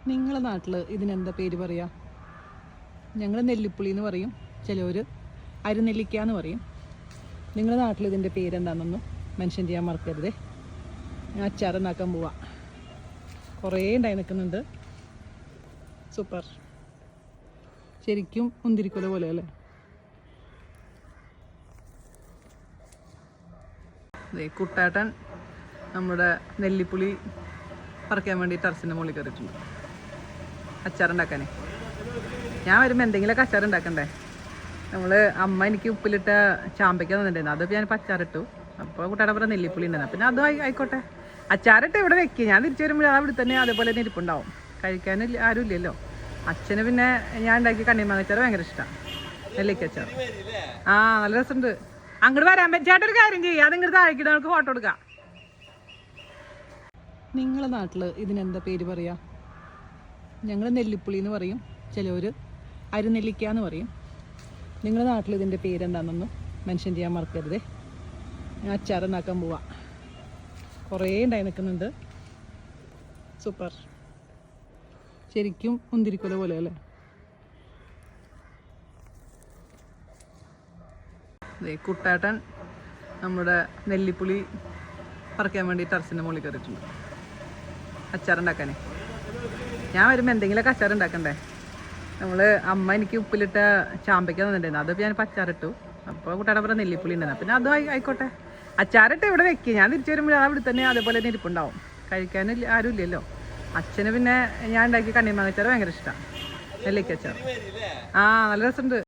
നിങ്ങളുടെ നാട്ടിൽ ഇതിനെന്താ പേര് പറയുക? ഞങ്ങൾ നെല്ലിപ്പുളി എന്ന് പറയും, ചിലവർ അരിനെല്ലിക്ക എന്ന് പറയും. നിങ്ങളുടെ നാട്ടിൽ ഇതിൻ്റെ പേരെന്താണെന്നൊന്നും മെൻഷൻ ചെയ്യാൻ മറക്കരുതേ. ഞാൻ അച്ചാറുണ്ടാക്കാൻ പോവാം. കുറേ ഉണ്ടായി നിൽക്കുന്നുണ്ട്. സൂപ്പർ, ശരിക്കും മുന്തിരിക്കൊല പോലെ അല്ലേ? കുട്ടാട്ടൻ നമ്മുടെ നെല്ലിപ്പുളി പറിക്കാൻ വേണ്ടി ടെറസിൻ്റെ മുകളിൽ കയറിയിട്ടുണ്ട് അച്ചാറുണ്ടാക്കാനേ. ഞാൻ വരുമ്പോൾ എന്തെങ്കിലുമൊക്കെ അച്ചാറുണ്ടാക്കണ്ടേ. അമ്മ എനിക്ക് ഉപ്പിലിട്ട ചാമ്പയ്ക്ക തന്നിട്ടുണ്ടായിരുന്നു, അതിപ്പോൾ ഞാൻ അച്ചാറിട്ടു. അപ്പോൾ കുട്ടാട്ടൻ പറഞ്ഞ നെല്ലിപ്പുളി ഉണ്ടായിരുന്നു, പിന്നെ അതും ആയിക്കോട്ടെ. അച്ചാറിട്ട് ഇവിടെ വെക്കുക, ഞാൻ തിരിച്ചു വരുമ്പോൾ അവിടെ തന്നെ അതേപോലെ തന്നെ ഇരിപ്പുണ്ടാവും. കഴിക്കാൻ ആരും ഇല്ലല്ലോ. അച്ഛന് പിന്നെ ഞാൻ ഉണ്ടാക്കി കണ്ണിമാങ്ങച്ചാറ് ഭയങ്കര ഇഷ്ടമാണ്, നെല്ലിക്കച്ചാർ. ആ, നല്ല രസമുണ്ട്. അങ്ങോട്ട് വരാൻ പറ്റാത്തൊരു കാര്യം ചെയ്യുക, അതിങ്ങോട്ട് താഴേക്കിട്ട് നമുക്ക് ഫോട്ടോ എടുക്കാം. നിങ്ങളുടെ നാട്ടിൽ ഇതിനെന്താ പേര് പറയുക? ഞങ്ങൾ നെല്ലിപ്പുളി എന്ന് പറയും, ചിലവർ അരിനെല്ലിക്ക എന്ന് പറയും. നിങ്ങളുടെ നാട്ടിൽ ഇതിൻ്റെ പേരെന്താണെന്നൊന്നും മെൻഷൻ ചെയ്യാൻ മറക്കരുതേ. ഞാൻ അച്ചാറുണ്ടാക്കാൻ പോവാം. കുറേ ഉണ്ടായി നിൽക്കുന്നുണ്ട്. സൂപ്പർ, ശരിക്കും മുന്തിരിക്കൊല പോലെ അല്ലേ? കുട്ടാട്ടൻ നമ്മുടെ നെല്ലിപ്പുളി പറിക്കാൻ വേണ്ടി ടെറസിൻ്റെ മുകളിൽ കയറിയിട്ടുണ്ട് അച്ചാറുണ്ടാക്കാനേ. ഞാൻ വരുമ്പോൾ എന്തെങ്കിലുമൊക്കെ അച്ചാറുണ്ടാക്കണ്ടേ. അമ്മ എനിക്ക് ഉപ്പിലിട്ട ചാമ്പയ്ക്ക തന്നിട്ടുണ്ടായിരുന്നു, അതിപ്പോൾ ഞാൻ അച്ചാറിട്ടു. അപ്പോൾ കുട്ടാട്ടൻ പറഞ്ഞ നെല്ലിപ്പുളി ഉണ്ടായിരുന്നു, പിന്നെ അതും ആയിക്കോട്ടെ. അച്ചാറിട്ട് ഇവിടെ വെക്കുക, ഞാൻ തിരിച്ചു വരുമ്പോൾ അവിടെ തന്നെ അതേപോലെ തന്നെ ഇരിപ്പുണ്ടാവും. കഴിക്കാൻ ആരും ഇല്ലല്ലോ. അച്ഛന് പിന്നെ ഞാൻ ഉണ്ടാക്കി കണ്ണിമാങ്ങച്ചാറ് ഭയങ്കര ഇഷ്ടമാണ്, നെല്ലിക്കച്ചാർ. ആ, നല്ല രസമുണ്ട്.